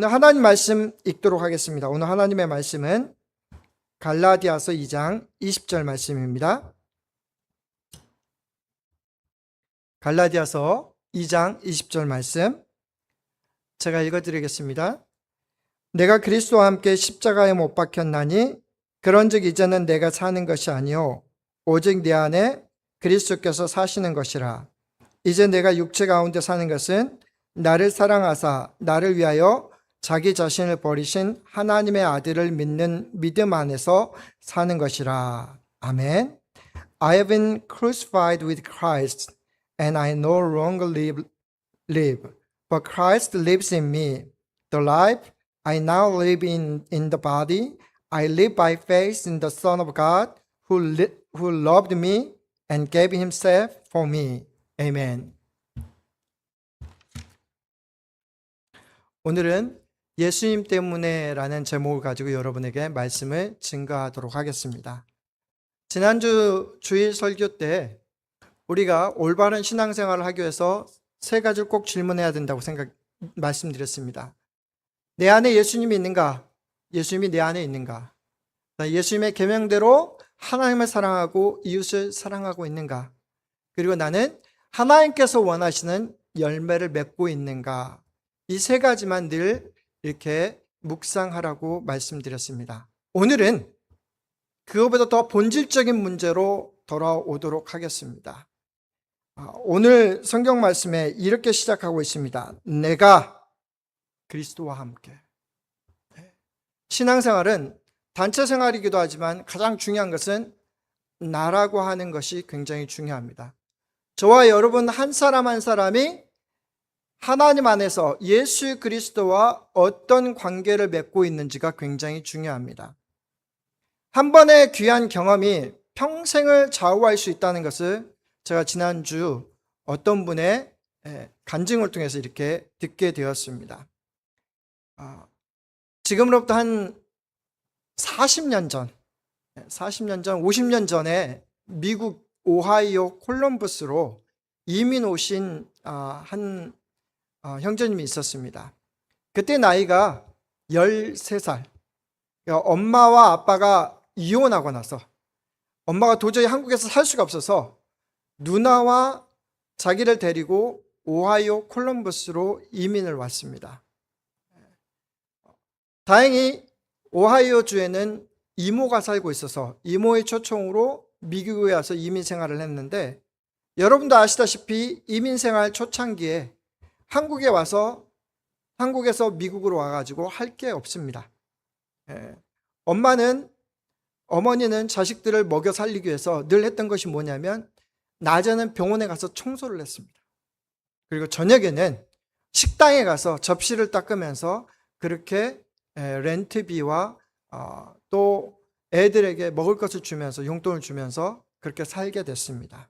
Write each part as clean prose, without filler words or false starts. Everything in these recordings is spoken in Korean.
오늘 하나님 말씀 읽도록 하겠습니다. 오늘 하나님의 말씀은 갈라디아서 2장 20절 말씀입니다. 갈라디아서 2장 20절 말씀 제가 읽어드리겠습니다. 내가 그리스도와 함께 십자가에 못 박혔나니 그런즉 이제는 내가 사는 것이 아니요 오직 내 안에 그리스도께서 사시는 것이라. 이제 내가 육체 가운데 사는 것은 나를 사랑하사 나를 위하여 자기 자신을 버리신 하나님의 아들을 믿는 믿음 안에서 사는 것이라. 아멘. I have been crucified with Christ, and I no longer live, but Christ lives in me. The life I now live in the body, I live by faith in the Son of God, who loved me and gave himself for me. Amen. 오늘은 예수님 때문에라는 제목을 가지고 여러분에게 말씀을 증거하도록 하겠습니다. 지난주 주일 설교 때 우리가 올바른 신앙생활을 하기 위해서 세 가지를 꼭 질문해야 된다고 말씀드렸습니다. 내 안에 예수님이 있는가? 예수님이 내 안에 있는가? 예수님의 계명대로 하나님을 사랑하고 이웃을 사랑하고 있는가? 그리고 나는 하나님께서 원하시는 열매를 맺고 있는가? 이 세 가지만 늘 이렇게 묵상하라고 말씀드렸습니다. 오늘은 그것보다 더 본질적인 문제로 돌아오도록 하겠습니다. 오늘 성경 말씀에 이렇게 시작하고 있습니다. 내가 그리스도와 함께. 신앙생활은 단체 생활이기도 하지만 가장 중요한 것은 나라고 하는 것이 굉장히 중요합니다. 저와 여러분 한 사람 한 사람이 하나님 안에서 예수 그리스도와 어떤 관계를 맺고 있는지가 굉장히 중요합니다. 한 번의 귀한 경험이 평생을 좌우할 수 있다는 것을 제가 지난주 어떤 분의 간증을 통해서 이렇게 듣게 되었습니다. 지금으로부터 한 40년 전, 50년 전에 미국 오하이오 콜럼버스로 이민 오신 한 형제님이 있었습니다. 그때 나이가 13살. 엄마와 아빠가 이혼하고 나서 엄마가 도저히 한국에서 살 수가 없어서 누나와 자기를 데리고 오하이오 콜럼버스로 이민을 왔습니다. 다행히 오하이오 주에는 이모가 살고 있어서 이모의 초청으로 미국에 와서 이민 생활을 했는데, 여러분도 아시다시피 이민 생활 초창기에 한국에 와서 한국에서 미국으로 와가지고 할 게 없습니다. 어머니는 자식들을 먹여 살리기 위해서 늘 했던 것이 뭐냐면 낮에는 병원에 가서 청소를 했습니다. 그리고 저녁에는 식당에 가서 접시를 닦으면서 그렇게 렌트비와 또 애들에게 먹을 것을 주면서 용돈을 주면서 그렇게 살게 됐습니다.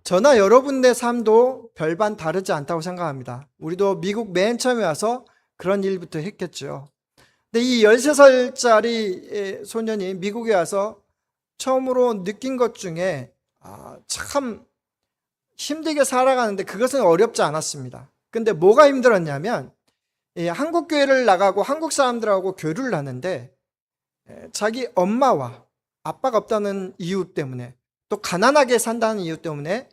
저나 여러분의 삶도 별반 다르지 않다고 생각합니다. 우리도 미국 맨 처음에 와서 그런 일부터 했겠죠. 근데 이 13살짜리 소년이 미국에 와서 처음으로 느낀 것 중에 참 힘들게 살아가는데 그것은 어렵지 않았습니다. 근데 뭐가 힘들었냐면 한국 교회를 나가고 한국 사람들하고 교류를 하는데 자기 엄마와 아빠가 없다는 이유 때문에 또 가난하게 산다는 이유 때문에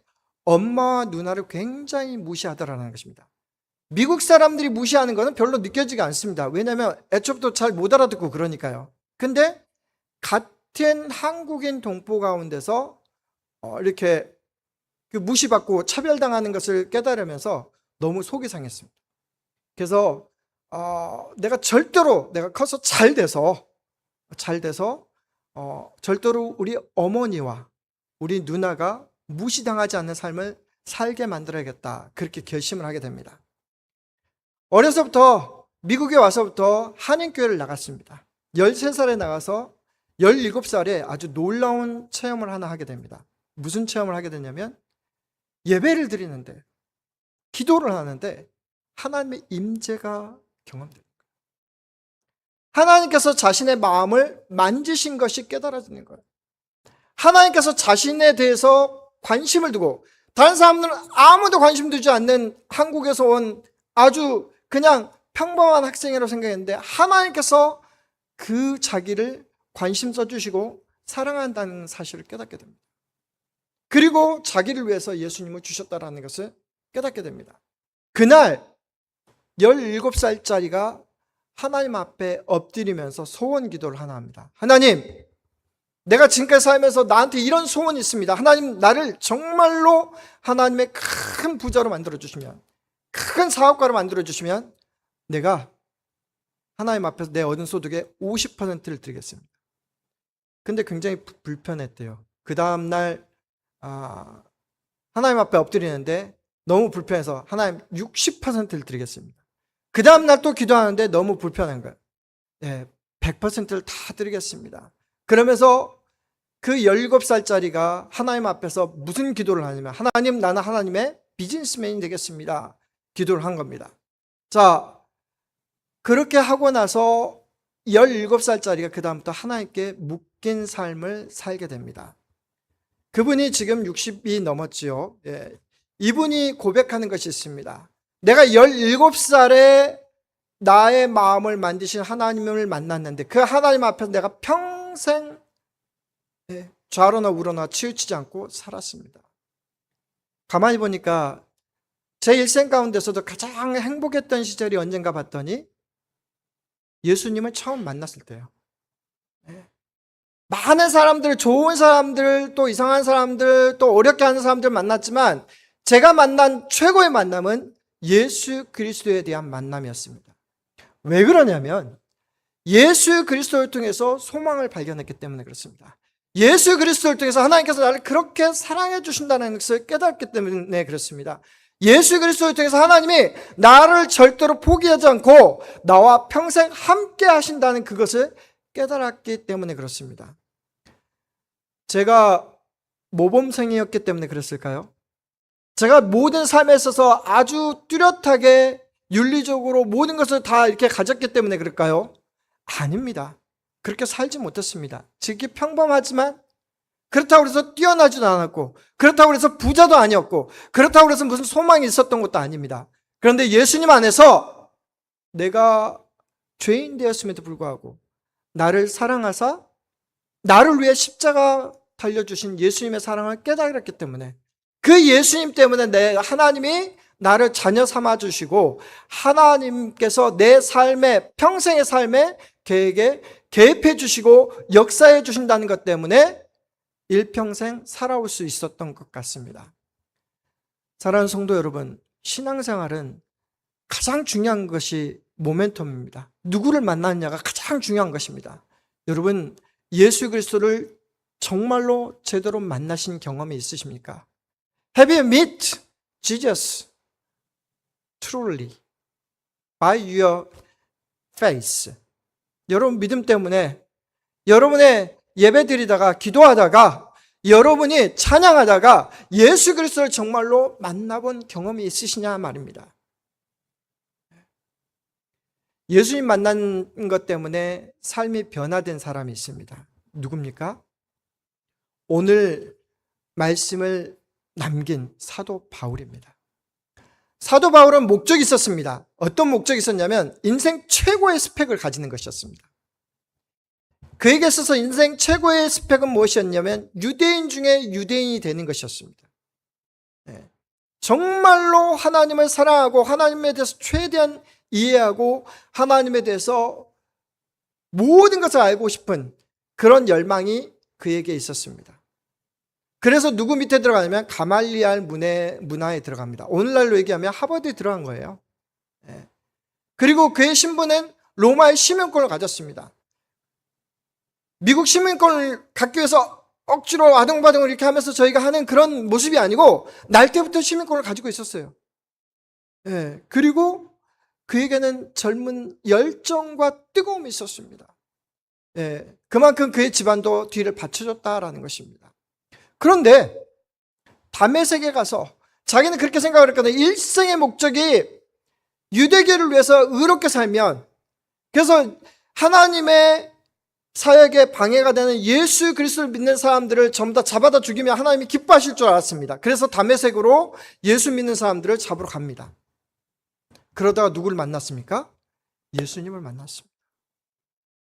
엄마와 누나를 굉장히 무시하더라는 것입니다. 미국 사람들이 무시하는 것은 별로 느껴지지 않습니다. 왜냐하면 애초부터 잘 못 알아듣고 그러니까요. 근데 같은 한국인 동포 가운데서 이렇게 무시받고 차별당하는 것을 깨달으면서 너무 속이 상했습니다. 그래서 내가 커서 잘 돼서 절대로 우리 어머니와 우리 누나가 무시당하지 않는 삶을 살게 만들어야겠다, 그렇게 결심을 하게 됩니다. 어려서부터 미국에 와서부터 한인교회를 나갔습니다. 13살에 나가서 17살에 아주 놀라운 체험을 하나 하게 됩니다. 무슨 체험을 하게 되냐면 예배를 드리는데, 기도를 하는데 하나님의 임재가 경험됩니다. 하나님께서 자신의 마음을 만지신 것이 깨달아지는 거예요. 하나님께서 자신에 대해서 관심을 두고, 다른 사람들은 아무도 관심 두지 않는 한국에서 온 아주 그냥 평범한 학생이라고 생각했는데 하나님께서 그 자기를 관심 써주시고 사랑한다는 사실을 깨닫게 됩니다. 그리고 자기를 위해서 예수님을 주셨다는 것을 깨닫게 됩니다. 그날 17살짜리가 하나님 앞에 엎드리면서 소원 기도를 하나 합니다. 하나님, 내가 지금까지 살면서 나한테 이런 소원이 있습니다. 하나님, 나를 정말로 하나님의 큰 부자로 만들어주시면, 큰 사업가로 만들어주시면 내가 하나님 앞에서 내 얻은 소득의 50%를 드리겠습니다. 근데 굉장히 불편했대요. 그 다음날 하나님 앞에 엎드리는데 너무 불편해서 하나님 60%를 드리겠습니다. 그 다음날 또 기도하는데 너무 불편한 거예요. 100%를 다 드리겠습니다. 그러면서 그 17살짜리가 하나님 앞에서 무슨 기도를 하냐면, 하나님, 나는 하나님의 비즈니스맨이 되겠습니다. 기도를 한 겁니다. 자, 그렇게 하고 나서 17살짜리가 그 다음부터 하나님께 묶인 삶을 살게 됩니다. 그분이 지금 60이 넘었지요. 이분이 고백하는 것이 있습니다. 내가 17살에 나의 마음을 만드신 하나님을 만났는데 그 하나님 앞에서 내가 평생 좌로나 우로나 치우치지 않고 살았습니다. 가만히 보니까 제 일생 가운데서도 가장 행복했던 시절이 언젠가 봤더니 예수님을 처음 만났을 때예요. 많은 사람들, 좋은 사람들, 또 이상한 사람들, 또 어렵게 하는 사람들 만났지만 제가 만난 최고의 만남은 예수 그리스도에 대한 만남이었습니다. 왜 그러냐면 예수 그리스도를 통해서 소망을 발견했기 때문에 그렇습니다. 예수 그리스도를 통해서 하나님께서 나를 그렇게 사랑해 주신다는 것을 깨닫기 때문에 그렇습니다. 예수 그리스도를 통해서 하나님이 나를 절대로 포기하지 않고 나와 평생 함께 하신다는 그것을 깨달았기 때문에 그렇습니다. 제가 모범생이었기 때문에 그랬을까요? 제가 모든 삶에 있어서 아주 뚜렷하게 윤리적으로 모든 것을 다 이렇게 가졌기 때문에 그럴까요? 아닙니다. 그렇게 살지 못했습니다. 지극히 평범하지만 그렇다고 해서 뛰어나지도 않았고 그렇다고 해서 부자도 아니었고 그렇다고 해서 무슨 소망이 있었던 것도 아닙니다. 그런데 예수님 안에서 내가 죄인 되었음에도 불구하고 나를 사랑하사 나를 위해 십자가 달려주신 예수님의 사랑을 깨달았기 때문에 그 예수님 때문에 하나님이 나를 자녀 삼아주시고 하나님께서 내 삶에 평생의 삶에 계획에 개입해 주시고 역사해 주신다는 것 때문에 일평생 살아올 수 있었던 것 같습니다. 사랑하는 성도 여러분, 신앙생활은 가장 중요한 것이 모멘텀입니다. 누구를 만났느냐가 가장 중요한 것입니다. 여러분, 예수 그리스도를 정말로 제대로 만나신 경험이 있으십니까? Have you met Jesus truly by your faith? 여러분 믿음 때문에 여러분의 예배 드리다가 기도하다가 여러분이 찬양하다가 예수 그리스도를 정말로 만나본 경험이 있으시냐 말입니다. 예수님 만난 것 때문에 삶이 변화된 사람이 있습니다. 누굽니까? 오늘 말씀을 남긴 사도 바울입니다. 사도 바울은 목적이 있었습니다. 어떤 목적이 있었냐면 인생 최고의 스펙을 가지는 것이었습니다. 그에게 있어서 인생 최고의 스펙은 무엇이었냐면 유대인 중에 유대인이 되는 것이었습니다. 정말로 하나님을 사랑하고 하나님에 대해서 최대한 이해하고 하나님에 대해서 모든 것을 알고 싶은 그런 열망이 그에게 있었습니다. 그래서 누구 밑에 들어가냐면 가말리알 문화에 들어갑니다. 오늘날로 얘기하면 하버드에 들어간 거예요. 그리고 그의 신분은 로마의 시민권을 가졌습니다. 미국 시민권을 갖기 위해서 억지로 아등바등을 이렇게 하면서 저희가 하는 그런 모습이 아니고 날 때부터 시민권을 가지고 있었어요. 그리고 그에게는 젊은 열정과 뜨거움이 있었습니다. 그만큼 그의 집안도 뒤를 받쳐줬다라는 것입니다. 그런데 다메섹에 가서 자기는 그렇게 생각을 했거든요. 일생의 목적이 유대교를 위해서 의롭게 살면, 그래서 하나님의 사역에 방해가 되는 예수 그리스도를 믿는 사람들을 전부 다 잡아다 죽이면 하나님이 기뻐하실 줄 알았습니다. 그래서 다메섹으로 예수 믿는 사람들을 잡으러 갑니다. 그러다가 누구를 만났습니까? 예수님을 만났습니다.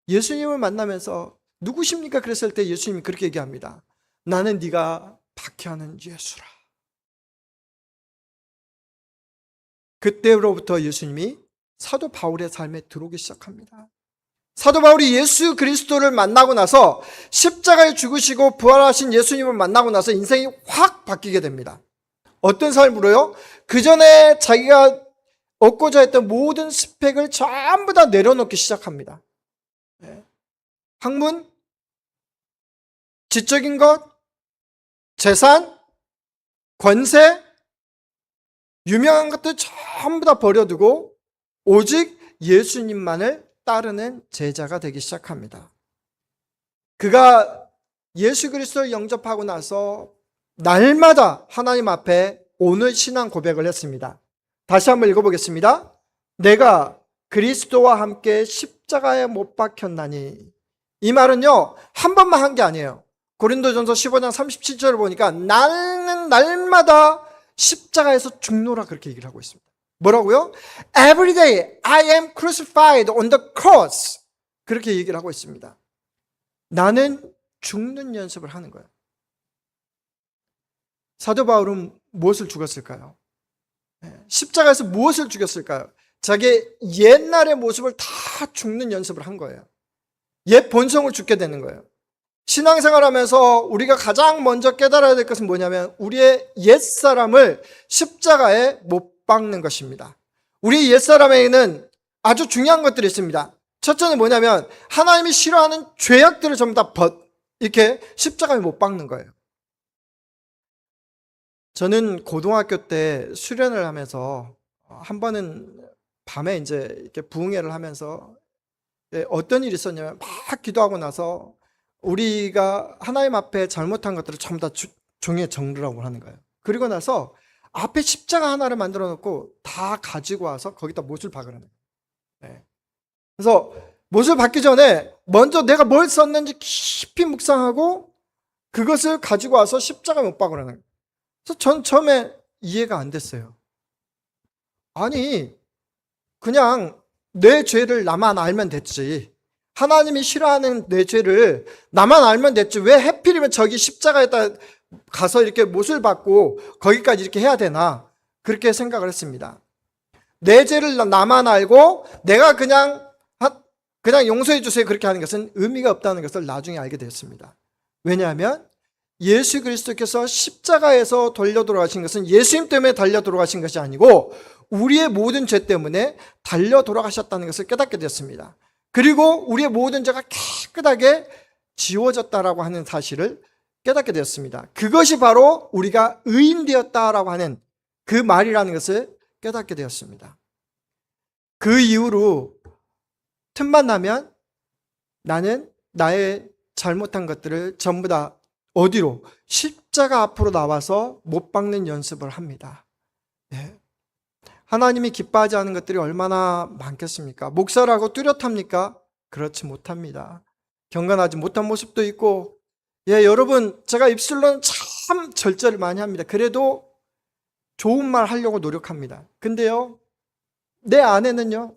예수님을 만나면서 누구십니까? 그랬을 때 예수님이 그렇게 얘기합니다. 나는 네가 박해하는 예수라. 그때로부터 예수님이 사도 바울의 삶에 들어오기 시작합니다. 사도 바울이 예수 그리스도를 만나고 나서 십자가에 죽으시고 부활하신 예수님을 만나고 나서 인생이 확 바뀌게 됩니다. 어떤 삶으로요? 그 전에 자기가 얻고자 했던 모든 스펙을 전부 다 내려놓기 시작합니다. 학문, 지적인 것, 재산, 권세, 유명한 것들 전부 다 버려두고 오직 예수님만을 따르는 제자가 되기 시작합니다. 그가 예수 그리스도를 영접하고 나서 날마다 하나님 앞에 오늘 신앙 고백을 했습니다. 다시 한번 읽어보겠습니다. 내가 그리스도와 함께 십자가에 못 박혔나니. 이 말은요, 한 번만 한 게 아니에요. 고린도전서 15장 37절을 보니까 나는 날마다 십자가에서 죽노라 그렇게 얘기를 하고 있습니다. 뭐라고요? Every day I am crucified on the cross. 그렇게 얘기를 하고 있습니다. 나는 죽는 연습을 하는 거예요. 사도 바울은 무엇을 죽었을까요? 십자가에서 무엇을 죽였을까요? 자기의 옛날의 모습을 다 죽는 연습을 한 거예요. 옛 본성을 죽게 되는 거예요. 신앙생활 하면서 우리가 가장 먼저 깨달아야 될 것은 뭐냐면 우리의 옛사람을 십자가에 못 박는 것입니다. 우리 옛사람에는 아주 중요한 것들이 있습니다. 첫째는 뭐냐면 하나님이 싫어하는 죄악들을 전부 다 이렇게 십자가에 못 박는 거예요. 저는 고등학교 때 수련을 하면서 한 번은 밤에 이제 이렇게 부흥회를 하면서 어떤 일이 있었냐면 막 기도하고 나서 우리가 하나님 앞에 잘못한 것들을 전부 다 종이에 적으라고 하는 거예요. 그리고 나서 앞에 십자가 하나를 만들어 놓고 다 가지고 와서 거기다 못을 박으라는 거예요. 네. 그래서 못을 박기 전에 먼저 내가 뭘 썼는지 깊이 묵상하고 그것을 가지고 와서 십자가에 못 박으라는 거예요. 그래서 전 처음에 이해가 안 됐어요. 아니, 그냥 내 죄를 나만 알면 됐지. 하나님이 싫어하는 내 죄를 나만 알면 됐지. 왜 하필이면 저기 십자가에다 가서 이렇게 못을 박고 거기까지 이렇게 해야 되나? 그렇게 생각을 했습니다. 내 죄를 나만 알고 내가 그냥 용서해 주세요 그렇게 하는 것은 의미가 없다는 것을 나중에 알게 되었습니다. 왜냐하면 예수 그리스도께서 십자가에서 달려 돌아가신 것은 예수님 때문에 달려 돌아가신 것이 아니고 우리의 모든 죄 때문에 달려 돌아가셨다는 것을 깨닫게 되었습니다. 그리고 우리의 모든 죄가 깨끗하게 지워졌다라고 하는 사실을 깨닫게 되었습니다. 그것이 바로 우리가 의인되었다라고 하는 그 말이라는 것을 깨닫게 되었습니다. 그 이후로 틈만 나면 나는 나의 잘못한 것들을 전부 다 어디로? 십자가 앞으로 나와서 못 박는 연습을 합니다. 네. 하나님이 기뻐하지 않은 것들이 얼마나 많겠습니까? 목사라고 뚜렷합니까? 그렇지 못합니다. 경건하지 못한 모습도 있고, 여러분, 제가 입술로는 참 절제를 많이 합니다. 그래도 좋은 말 하려고 노력합니다. 근데요, 내 안에는요,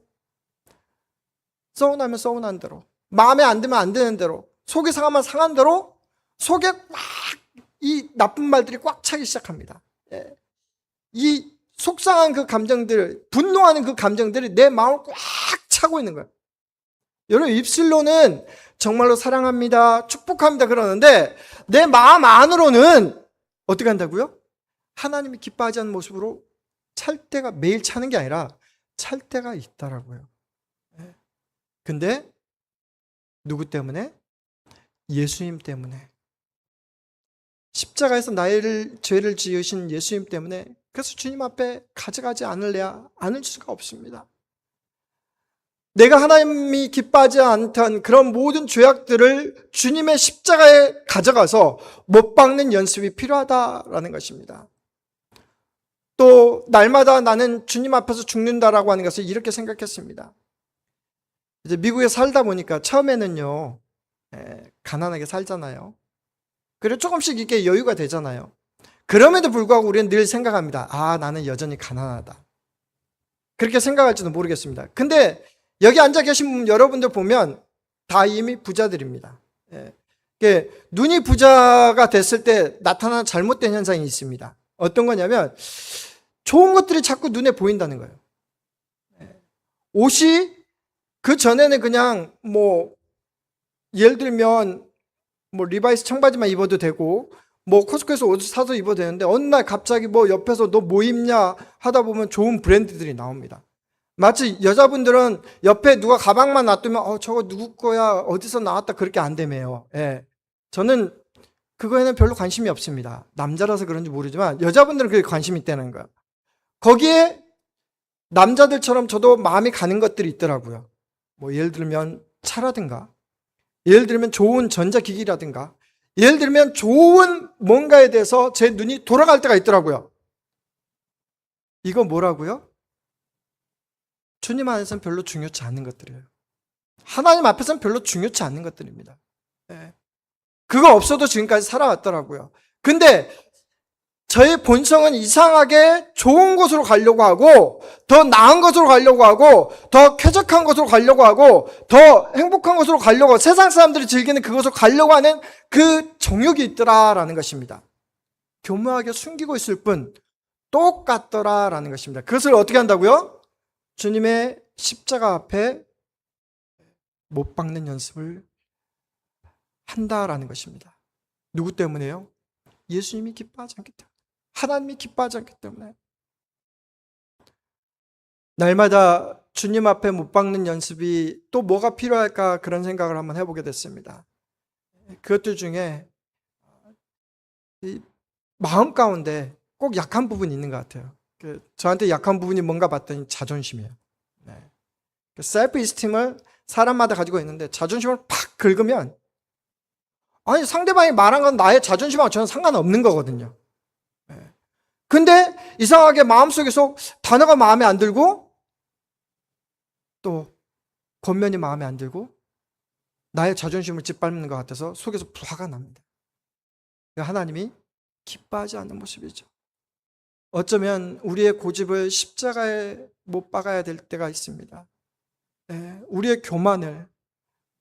서운하면 서운한 대로, 마음에 안 들면 안 되는 대로, 속이 상하면 상한 대로, 속에 꽉 이 나쁜 말들이 꽉 차기 시작합니다. 이 속상한 그 감정들, 분노하는 그 감정들이 내 마음을 꽉 차고 있는 거예요. 여러분, 입술로는 정말로 사랑합니다, 축복합니다 그러는데 내 마음 안으로는 어떻게 한다고요? 하나님이 기뻐하지 않는 모습으로 찰 때가 매일 차는 게 아니라 찰 때가 있다라고요. 근데 누구 때문에? 예수님 때문에. 십자가에서 나의 죄를 지으신 예수님 때문에. 그래서 주님 앞에 가져가지 않을 수가 없습니다. 내가 하나님이 기뻐하지 않던 그런 모든 죄악들을 주님의 십자가에 가져가서 못 박는 연습이 필요하다라는 것입니다. 또 날마다 나는 주님 앞에서 죽는다라고 하는 것을 이렇게 생각했습니다. 이제 미국에 살다 보니까 처음에는요, 가난하게 살잖아요. 그리고 조금씩 이렇게 여유가 되잖아요. 그럼에도 불구하고 우리는 늘 생각합니다. 나는 여전히 가난하다. 그렇게 생각할지도 모르겠습니다. 근데 여기 앉아 계신 분 여러분들 보면 다 이미 부자들입니다. 눈이 부자가 됐을 때 나타나는 잘못된 현상이 있습니다. 어떤 거냐면 좋은 것들이 자꾸 눈에 보인다는 거예요. 옷이 그 전에는 그냥 예를 들면 리바이스 청바지만 입어도 되고 코스코에서 옷을 사서 입어도 되는데 어느 날 갑자기 옆에서 너 뭐 입냐 하다 보면 좋은 브랜드들이 나옵니다. 마치 여자분들은 옆에 누가 가방만 놔두면 저거 누구 거야 어디서 나왔다 그렇게 안 되매요. 저는 그거에는 별로 관심이 없습니다. 남자라서 그런지 모르지만 여자분들은 그게 관심이 있다는 거예요. 거기에 남자들처럼 저도 마음이 가는 것들이 있더라고요. 예를 들면 차라든가, 예를 들면 좋은 전자기기라든가, 예를 들면 좋은 뭔가에 대해서 제 눈이 돌아갈 때가 있더라고요. 이거 뭐라고요? 주님 안에서는 별로 중요치 않은 것들이에요. 하나님 앞에서는 별로 중요치 않는 것들입니다. 그거 없어도 지금까지 살아왔더라고요. 근데 저의 본성은 이상하게 좋은 곳으로 가려고 하고, 더 나은 곳으로 가려고 하고, 더 쾌적한 곳으로 가려고 하고, 더 행복한 곳으로 가려고 하고, 세상 사람들이 즐기는 그곳으로 가려고 하는 그 정욕이 있더라라는 것입니다. 교묘하게 숨기고 있을 뿐 똑같더라라는 것입니다. 그것을 어떻게 한다고요? 주님의 십자가 앞에 못 박는 연습을 한다라는 것입니다. 누구 때문에요? 예수님이 기뻐하지 않기 때문에, 하나님이 기뻐하지 않기 때문에. 날마다 주님 앞에 못 박는 연습이 또 뭐가 필요할까 그런 생각을 한번 해보게 됐습니다. 그것들 중에 이 마음 가운데 꼭 약한 부분이 있는 것 같아요. 저한테 약한 부분이 뭔가 봤더니 자존심이에요. 셀프 이스팀을 사람마다 가지고 있는데 자존심을 팍 긁으면 상대방이 말한 건 나의 자존심하고 저는 상관없는 거거든요. 근데 이상하게 마음속에서 단어가 마음에 안 들고 또 겉면이 마음에 안 들고 나의 자존심을 짓밟는 것 같아서 속에서 화가 납니다. 하나님이 기뻐하지 않는 모습이죠. 어쩌면 우리의 고집을 십자가에 못 박아야 될 때가 있습니다. 우리의 교만을,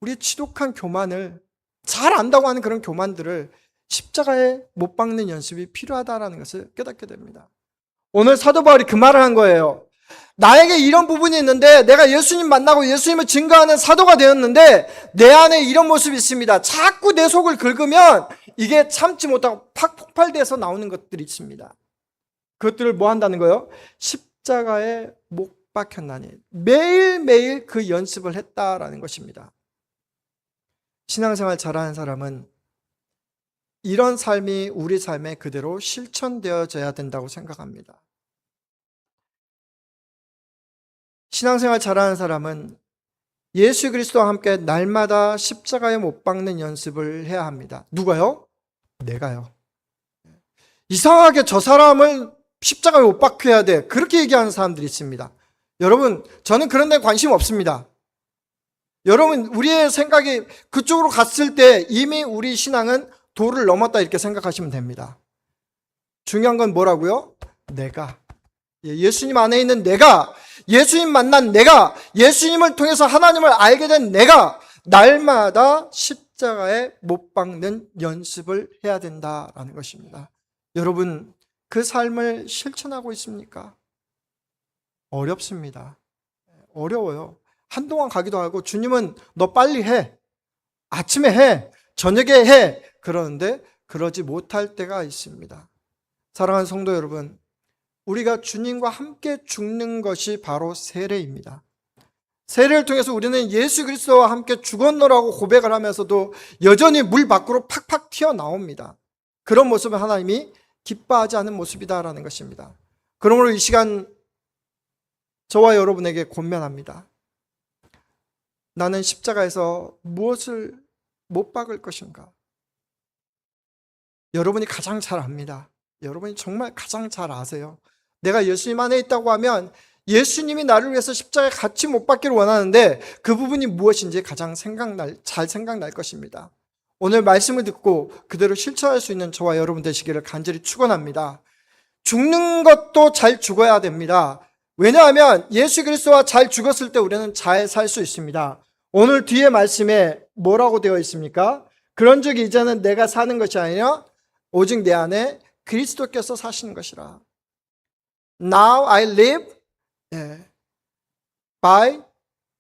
우리의 지독한 교만을, 잘 안다고 하는 그런 교만들을 십자가에 못 박는 연습이 필요하다는 것을 깨닫게 됩니다. 오늘 사도 바울이 그 말을 한 거예요. 나에게 이런 부분이 있는데 내가 예수님 만나고 예수님을 증거하는 사도가 되었는데 내 안에 이런 모습이 있습니다. 자꾸 내 속을 긁으면 이게 참지 못하고 팍 폭발돼서 나오는 것들이 있습니다. 그것들을 뭐 한다는 거예요? 십자가에 못 박혔나니. 매일매일 그 연습을 했다라는 것입니다. 신앙생활 잘하는 사람은 이런 삶이 우리 삶에 그대로 실천되어져야 된다고 생각합니다. 신앙생활 잘하는 사람은 예수 그리스도와 함께 날마다 십자가에 못 박는 연습을 해야 합니다. 누가요? 내가요. 이상하게 저 사람을 십자가에 못 박혀야 돼. 그렇게 얘기하는 사람들이 있습니다. 여러분, 저는 그런 데 관심 없습니다. 여러분, 우리의 생각이 그쪽으로 갔을 때 이미 우리 신앙은 도를 넘었다 이렇게 생각하시면 됩니다. 중요한 건 뭐라고요? 내가. 예수님 안에 있는 내가, 예수님 만난 내가, 예수님을 통해서 하나님을 알게 된 내가 날마다 십자가에 못 박는 연습을 해야 된다라는 것입니다. 여러분, 그 삶을 실천하고 있습니까? 어렵습니다. 어려워요. 한동안 가기도 하고 주님은 너 빨리 해. 아침에 해. 저녁에 해. 그러는데 그러지 못할 때가 있습니다. 사랑하는 성도 여러분, 우리가 주님과 함께 죽는 것이 바로 세례입니다. 세례를 통해서 우리는 예수 그리스도와 함께 죽었노라고 고백을 하면서도 여전히 물 밖으로 팍팍 튀어나옵니다. 그런 모습은 하나님이 기뻐하지 않은 모습이다라는 것입니다. 그러므로 이 시간 저와 여러분에게 권면합니다. 나는 십자가에서 무엇을 못 박을 것인가? 여러분이 가장 잘 압니다. 여러분이 정말 가장 잘 아세요. 내가 예수님 안에 있다고 하면 예수님이 나를 위해서 십자가에 같이 못 박기를 원하는데 그 부분이 무엇인지 가장 잘 생각날 것입니다. 오늘 말씀을 듣고 그대로 실천할 수 있는 저와 여러분 되시기를 간절히 축원합니다. 죽는 것도 잘 죽어야 됩니다. 왜냐하면 예수 그리스도와 잘 죽었을 때 우리는 잘 살 수 있습니다. 오늘 뒤에 말씀에 뭐라고 되어 있습니까? 그런즉 이제는 내가 사는 것이 아니라 오직 내 안에 그리스도께서 사시는 것이라. Now I live by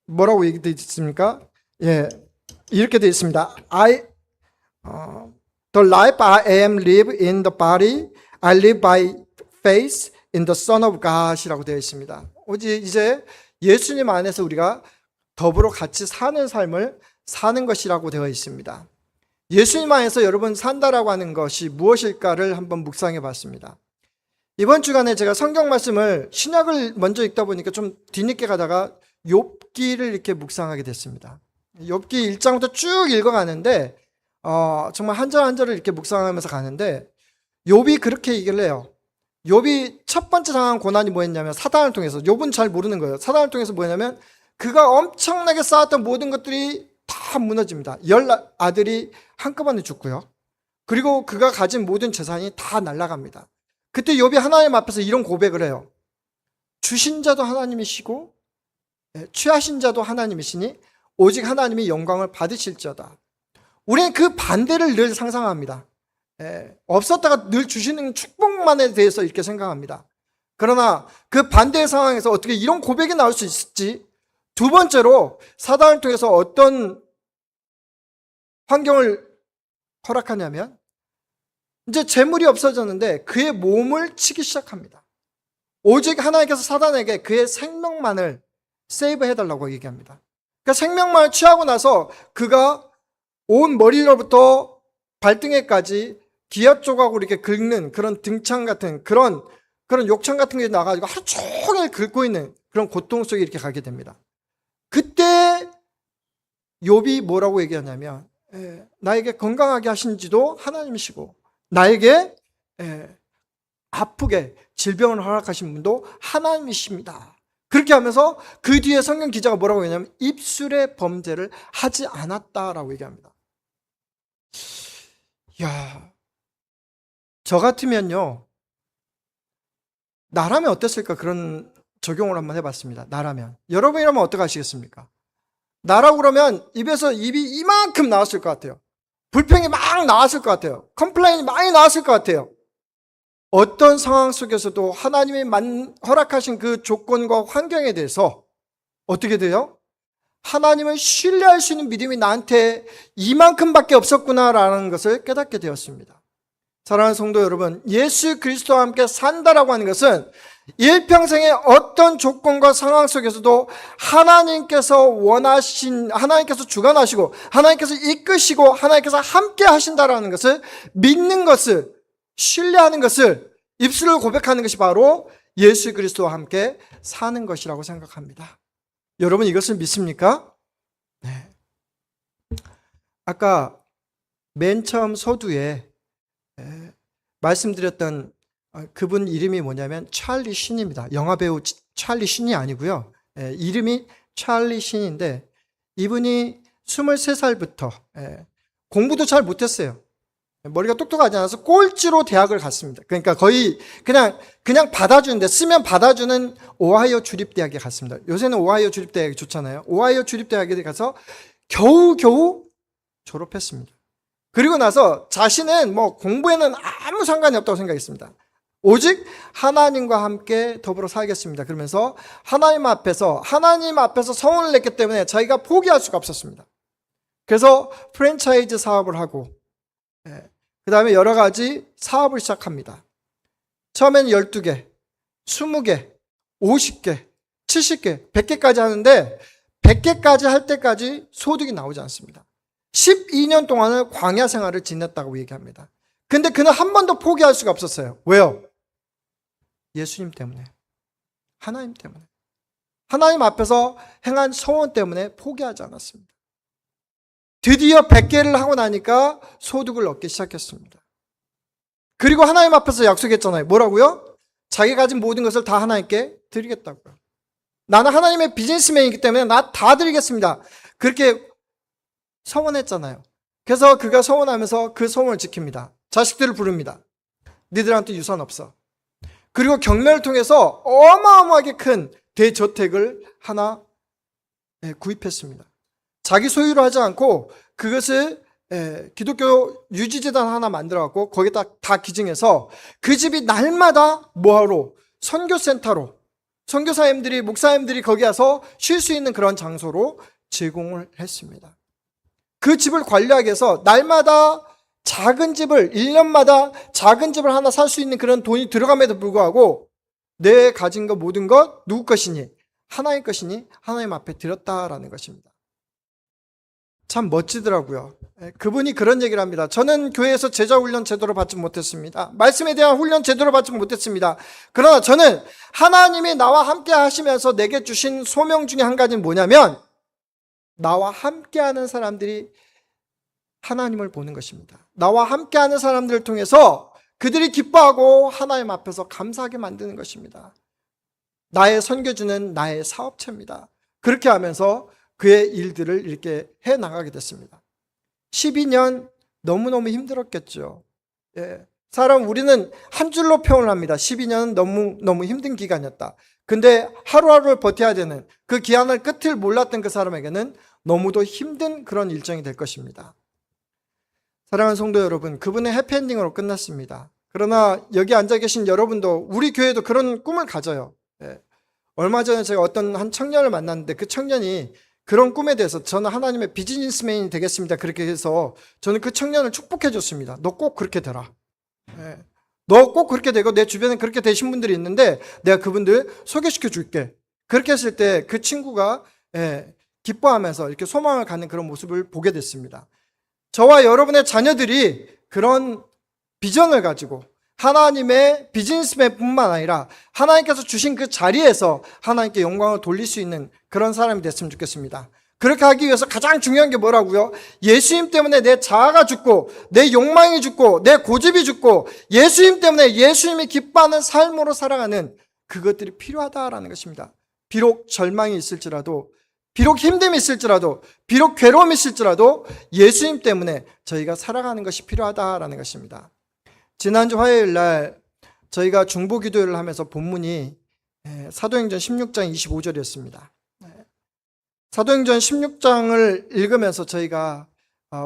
뭐라고 얘기되어 있습니까? 이렇게 되어 있습니다. The life I am live in the body, I live by faith in the Son of God이라고 되어 있습니다. 오직 이제 예수님 안에서 우리가 더불어 같이 사는 삶을 사는 것이라고 되어 있습니다. 예수님 안에서 여러분 산다라고 하는 것이 무엇일까를 한번 묵상해 봤습니다. 이번 주간에 제가 성경 말씀을 신약을 먼저 읽다 보니까 좀 뒤늦게 가다가 욥기를 이렇게 묵상하게 됐습니다. 욥기 1장부터 쭉 읽어가는데 정말 한 절 한 절을 이렇게 묵상하면서 가는데 욥이 그렇게 얘기를 해요. 욥이 첫 번째 당한 고난이 뭐였냐면 사단을 통해서, 욥은 잘 모르는 거예요. 사단을 통해서 뭐였냐면 그가 엄청나게 쌓았던 모든 것들이 다 무너집니다. 10 아들이 한꺼번에 죽고요. 그리고 그가 가진 모든 재산이 다 날아갑니다. 그때 욥이 하나님 앞에서 이런 고백을 해요. 주신 자도 하나님이시고 취하신 자도 하나님이시니 오직 하나님이 영광을 받으실지어다. 우리는 그 반대를 늘 상상합니다. 없었다가 늘 주시는 축복만에 대해서 이렇게 생각합니다. 그러나 그 반대의 상황에서 어떻게 이런 고백이 나올 수 있을지, 두 번째로 사단을 통해서 어떤 환경을 허락하냐면 이제 재물이 없어졌는데 그의 몸을 치기 시작합니다. 오직 하나님께서 사단에게 그의 생명만을 세이브 해달라고 얘기합니다. 그러니까 생명만을 취하고 나서 그가 온 머리로부터 발등에까지 기압 조각으로 이렇게 긁는 그런 등창 같은 그런 욕창 같은 게 나가지고 하루 종일 긁고 있는 그런 고통 속에 이렇게 가게 됩니다. 그때 욥이 뭐라고 얘기하냐면 나에게 건강하게 하신지도 하나님이시고 나에게 아프게 질병을 허락하신 분도 하나님이십니다. 그렇게 하면서 그 뒤에 성경 기자가 뭐라고 얘기하냐면 입술의 범죄를 하지 않았다라고 얘기합니다. 야, 저 같으면요, 나라면 어땠을까? 그런 적용을 한번 해봤습니다. 나라면. 여러분이라면 어떻게 하시겠습니까? 나라고 그러면 입에서 입이 이만큼 나왔을 것 같아요. 불평이 막 나왔을 것 같아요. 컴플레인이 많이 나왔을 것 같아요. 어떤 상황 속에서도 하나님이 허락하신 그 조건과 환경에 대해서 어떻게 돼요? 하나님을 신뢰할 수 있는 믿음이 나한테 이만큼밖에 없었구나라는 것을 깨닫게 되었습니다. 사랑하는 성도 여러분, 예수 그리스도와 함께 산다라고 하는 것은 일평생의 어떤 조건과 상황 속에서도 하나님께서 하나님께서 주관하시고 하나님께서 이끄시고 하나님께서 함께 하신다라는 것을 믿는 것을, 신뢰하는 것을, 입술로 고백하는 것이 바로 예수 그리스도와 함께 사는 것이라고 생각합니다. 여러분 이것을 믿습니까? 네. 아까 맨 처음 서두에 말씀드렸던 그분 이름이 뭐냐면 찰리 신입니다. 영화배우 찰리 신이 아니고요. 이름이 찰리 신인데 이분이 23살부터 공부도 잘 못했어요. 머리가 똑똑하지 않아서 꼴찌로 대학을 갔습니다. 그러니까 거의 그냥 받아주는데, 쓰면 받아주는 오하이오 주립대학에 갔습니다. 요새는 오하이오 주립대학이 좋잖아요. 오하이오 주립대학에 가서 겨우 졸업했습니다. 그리고 나서 자신은 공부에는 아무 상관이 없다고 생각했습니다. 오직 하나님과 함께 더불어 살겠습니다. 그러면서 하나님 앞에서 서원을 냈기 때문에 자기가 포기할 수가 없었습니다. 그래서 프랜차이즈 사업을 하고 그 다음에 여러 가지 사업을 시작합니다. 처음에는 12개, 20개, 50개, 70개, 100개까지 하는데 100개까지 할 때까지 소득이 나오지 않습니다. 12년 동안을 광야 생활을 지냈다고 얘기합니다. 근데 그는 한 번도 포기할 수가 없었어요. 왜요? 예수님 때문에, 하나님 때문에, 하나님 앞에서 행한 소원 때문에 포기하지 않았습니다. 드디어 100개를 하고 나니까 소득을 얻기 시작했습니다. 그리고 하나님 앞에서 약속했잖아요. 뭐라고요? 자기가 가진 모든 것을 다 하나님께 드리겠다고요. 나는 하나님의 비즈니스맨이기 때문에 나 다 드리겠습니다. 그렇게 서원했잖아요. 그래서 그가 서원하면서 그 소원을 지킵니다. 자식들을 부릅니다. 니들한테 유산 없어. 그리고 경매를 통해서 어마어마하게 큰 대저택을 하나 구입했습니다. 자기 소유로 하지 않고 그것을 기독교 유지재단 하나 만들어갖고 거기다 다 기증해서 그 집이 날마다 뭐하러 선교센터로, 선교사님들이, 목사님들이 거기 와서 쉴 수 있는 그런 장소로 제공을 했습니다. 그 집을 관리하기 위해서 날마다 작은 집을, 1년마다 작은 집을 하나 살 수 있는 그런 돈이 들어감에도 불구하고 내 가진 것 모든 것 누구 것이니? 하나님 것이니 하나님 앞에 드렸다라는 것입니다. 참 멋지더라고요. 그분이 그런 얘기를 합니다. 저는 교회에서 제자 훈련 제대로 받지 못했습니다. 말씀에 대한 훈련 제대로 받지 못했습니다. 그러나 저는 하나님이 나와 함께 하시면서 내게 주신 소명 중에 한 가지는 뭐냐면 나와 함께하는 사람들이 하나님을 보는 것입니다. 나와 함께하는 사람들을 통해서 그들이 기뻐하고 하나님 앞에서 감사하게 만드는 것입니다. 나의 선교주는 나의 사업체입니다. 그렇게 하면서 그의 일들을 이렇게 해나가게 됐습니다. 12년 너무너무 힘들었겠죠. 우리는 한 줄로 표현을 합니다. 12년은 너무 힘든 기간이었다. 근데 하루하루를 버텨야 되는 그 기한을 끝을 몰랐던 그 사람에게는 너무도 힘든 그런 일정이 될 것입니다. 사랑하는 성도 여러분, 그분의 해피엔딩으로 끝났습니다. 그러나 여기 앉아 계신 여러분도, 우리 교회도 그런 꿈을 가져요. 얼마 전에 제가 어떤 한 청년을 만났는데 그 청년이 그런 꿈에 대해서 저는 하나님의 비즈니스맨이 되겠습니다. 그렇게 해서 저는 그 청년을 축복해 줬습니다. 너 꼭 그렇게 되라. 너 꼭 그렇게 되고 내 주변에 그렇게 되신 분들이 있는데 내가 그분들 소개시켜 줄게. 그렇게 했을 때 그 친구가 기뻐하면서 이렇게 소망을 갖는 그런 모습을 보게 됐습니다. 저와 여러분의 자녀들이 그런 비전을 가지고 하나님의 비즈니스맨뿐만 아니라 하나님께서 주신 그 자리에서 하나님께 영광을 돌릴 수 있는 그런 사람이 됐으면 좋겠습니다. 그렇게 하기 위해서 가장 중요한 게 뭐라고요? 예수님 때문에 내 자아가 죽고 내 욕망이 죽고 내 고집이 죽고 예수님 때문에 예수님이 기뻐하는 삶으로 살아가는 그것들이 필요하다라는 것입니다. 비록 절망이 있을지라도, 비록 힘듦이 있을지라도, 비록 괴로움이 있을지라도 예수님 때문에 저희가 살아가는 것이 필요하다라는 것입니다. 지난주 화요일 날 저희가 중보기도회를 하면서 본문이 사도행전 16장 25절이었습니다. 사도행전 16장을 읽으면서 저희가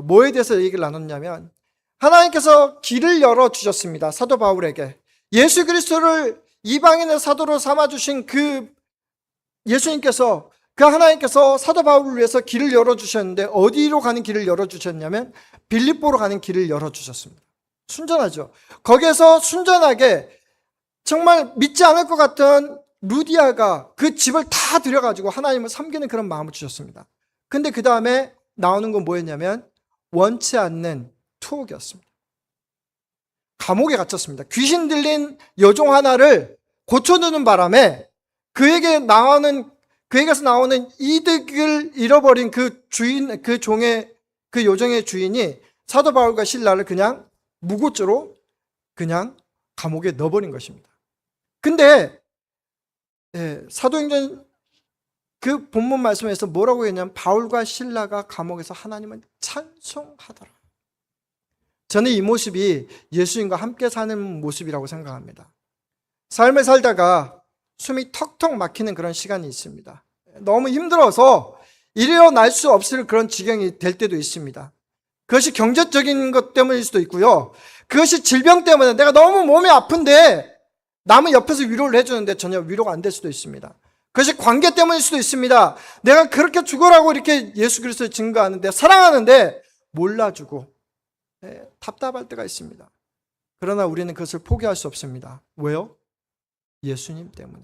뭐에 대해서 얘기를 나눴냐면 하나님께서 길을 열어주셨습니다. 사도 바울에게. 예수 그리스도를 이방인의 사도로 삼아주신 그 예수님께서, 그 하나님께서 사도 바울을 위해서 길을 열어주셨는데 어디로 가는 길을 열어주셨냐면 빌립보로 가는 길을 열어주셨습니다. 순전하죠. 거기에서 순전하게 정말 믿지 않을 것 같은 루디아가 그 집을 다 들여가지고 하나님을 섬기는 그런 마음을 주셨습니다. 근데 그 다음에 나오는 건 뭐였냐면 원치 않는 투옥이었습니다. 감옥에 갇혔습니다. 귀신 들린 여종 하나를 고쳐주는 바람에 그에게서 나오는 이득을 잃어버린 그 주인, 그 종의, 그 여종의 주인이 사도 바울과 실라를 그냥 무고죄로 그냥 감옥에 넣어버린 것입니다. 근데 사도행전 그 본문 말씀에서 뭐라고 했냐면 바울과 실라가 감옥에서 하나님을 찬송하더라. 저는 이 모습이 예수님과 함께 사는 모습이라고 생각합니다. 삶을 살다가 숨이 턱턱 막히는 그런 시간이 있습니다. 너무 힘들어서 일어날 수 없을 그런 지경이 될 때도 있습니다. 그것이 경제적인 것 때문일 수도 있고요. 그것이 질병 때문에 내가 너무 몸이 아픈데 남은 옆에서 위로를 해주는데 전혀 위로가 안 될 수도 있습니다. 그것이 관계 때문일 수도 있습니다. 내가 그렇게 죽으라고 이렇게 예수 그리스도를 증거하는데, 사랑하는데 몰라주고 답답할 때가 있습니다. 그러나 우리는 그것을 포기할 수 없습니다. 왜요? 예수님 때문에.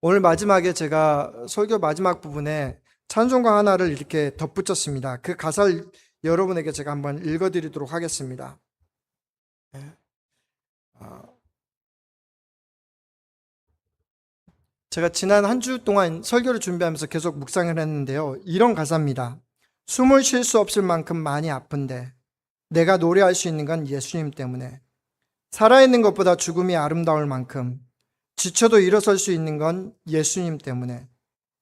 오늘 마지막에 제가 설교 마지막 부분에 찬송가 하나를 이렇게 덧붙였습니다. 그 가사를 여러분에게 제가 한번 읽어드리도록 하겠습니다. 제가 지난 한 주 동안 설교를 준비하면서 계속 묵상을 했는데요. 이런 가사입니다. 숨을 쉴 수 없을 만큼 많이 아픈데 내가 노래할 수 있는 건 예수님 때문에. 살아있는 것보다 죽음이 아름다울 만큼 지쳐도 일어설 수 있는 건 예수님 때문에.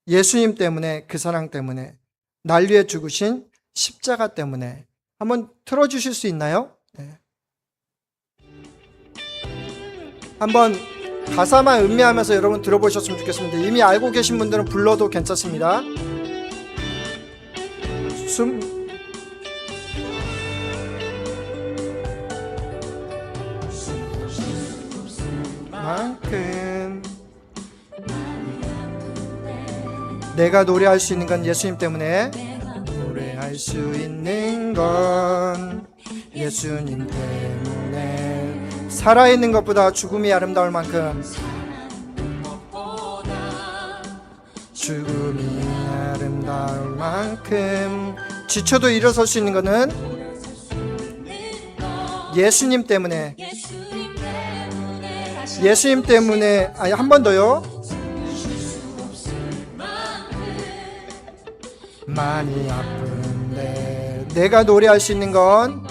예수님 때문에, 그 사랑 때문에, 날 위해 죽으신 십자가 때문에. 한번 틀어주실 수 있나요? 네. 한번 가사만 음미하면서 여러분 들어보셨으면 좋겠습니다. 이미 알고 계신 분들은 불러도 괜찮습니다. 만큼 내가 노래할 수 있는 건 예수님 때문에, 노래할 수 있는 건 예수님 때문에, 살아있는 것보다 죽음이 아름다울 만큼, 죽음이 아름다울 만큼, 지쳐도 일어설 수 있는 것은 예수님 때문에, 예수님 때문에. 아니, 한 번 더요. 많이 아픈데 내가 노래할 수 있는 건,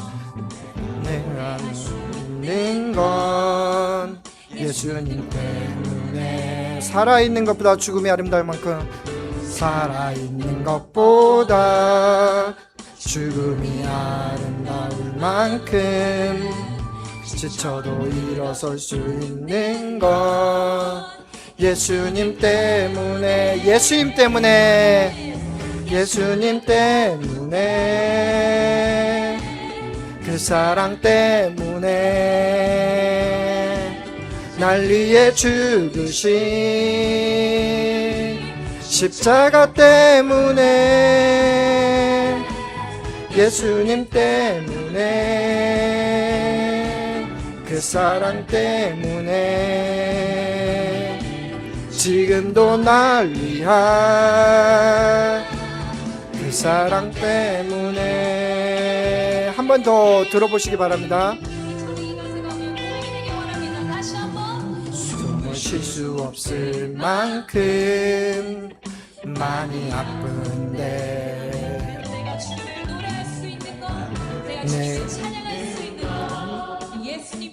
내가 있는 건 예수님 때문에, 살아있는 것보다 죽음이 아름다울 만큼, 살아있는 것보다 죽음이 아름다울 만큼, 지쳐도 일어설 수 있는 건 예수님 때문에, 예수님 때문에, 예수님 때문에, 그 사랑 때문에, 날 위해 죽으신 십자가 때문에, 예수님 때문에, 그 사랑 때문에, 지금도 날 위한 그 사랑 때문에. 한 번 더 들어보시기 바랍니다. 숨을 쉴 수 없을 만큼 많이 아픈데, 네,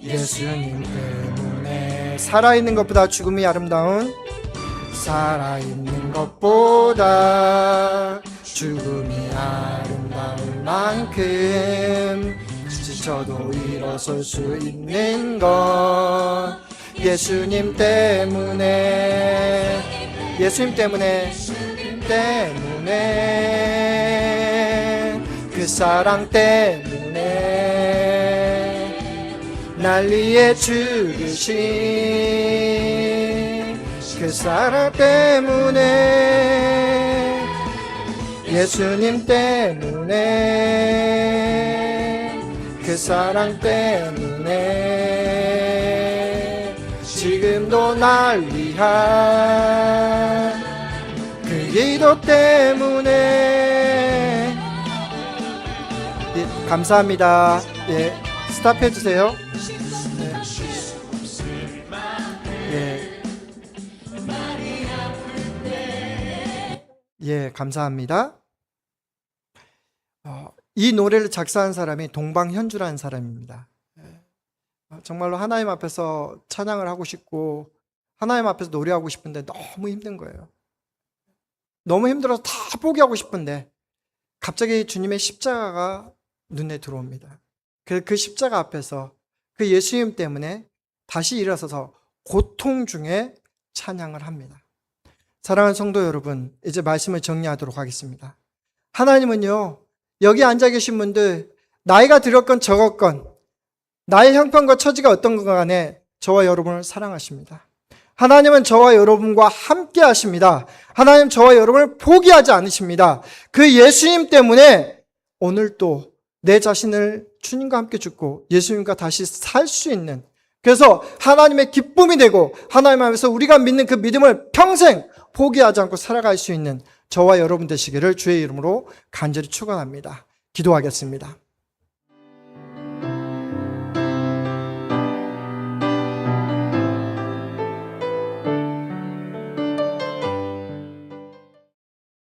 예수님 때문에, 살아있는 것보다 죽음이 아름다운, 살아있는 것보다 죽음이 아름다울 만큼, 지쳐도 일어설 수 있는 건 예수님 때문에, 예수님 때문에, 그 사랑 때문에, 날 위해 죽으신 그 사랑 때문에, 예수님 때문에, 그 사랑 때문에, 지금도 날 위한 그 기도 때문에. 예, 감사합니다. 예, 스탑해 주세요. 예. 예, 감사합니다. 이 노래를 작사한 사람이 동방현주라는 사람입니다. 정말로 하나님 앞에서 찬양을 하고 싶고 하나님 앞에서 노래하고 싶은데 너무 힘든 거예요. 너무 힘들어서 다 포기하고 싶은데 갑자기 주님의 십자가가 눈에 들어옵니다. 그 십자가 앞에서 그 예수님 때문에 다시 일어서서 고통 중에 찬양을 합니다. 사랑하는 성도 여러분, 이제 말씀을 정리하도록 하겠습니다. 하나님은요, 여기 앉아 계신 분들 나이가 들었건 적었건 나의 형편과 처지가 어떤 것 간에 저와 여러분을 사랑하십니다. 하나님은 저와 여러분과 함께 하십니다. 하나님 저와 여러분을 포기하지 않으십니다. 그 예수님 때문에 오늘 또 내 자신을 주님과 함께 죽고 예수님과 다시 살 수 있는, 그래서 하나님의 기쁨이 되고 하나님 앞에서 우리가 믿는 그 믿음을 평생 포기하지 않고 살아갈 수 있는 저와 여러분 되시기를 주의 이름으로 간절히 축원합니다. 기도하겠습니다.